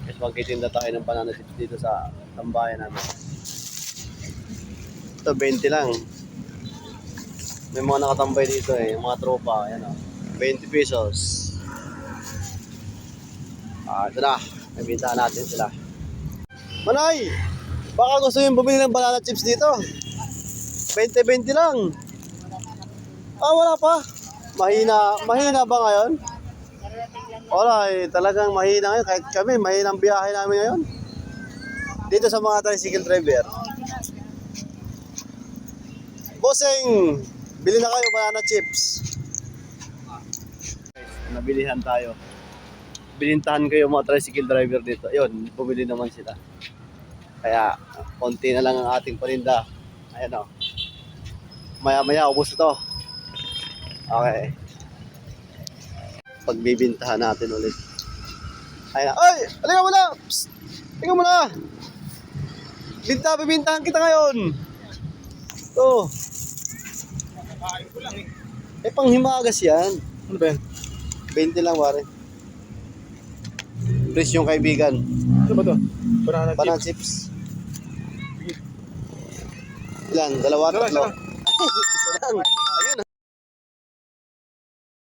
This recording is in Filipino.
Kasi magtitinda tayo ng banana chips dito sa tambayan namin. Ito, 20 lang. May mga nakatambay dito eh, yung mga tropa. Ayan o, 20 pesos. Ito na, nabintahan natin sila. Manay! Baka gusto yung bumili ng banana chips dito. 20-20 lang. Wala pa. Mahina ba ngayon? Wala eh, talagang mahina ngayon. Kahit kami, mahina ang biyahe namin ngayon. Dito sa mga tricycle driver. Bossing! Bili na kayo banana chips. Nabilihan tayo. Bilintahan kayo mga tricycle driver dito. Ayun, bumili naman sila. Kaya, konti na lang ang ating paninda. Ayan o. Maya-maya, ubos ito. Okay. Pagbibintahan natin ulit. Ayan na. Ay! Halika mo na! Psst! Halika mo na! Bibintahan kita ngayon! Ito. Panghimagas yan. Ano ba yan? 20 lang, pare. Please yung kaibigan. Ano ba to? Banana chips. Ilan? Dalawa, tatlo? Isa lang.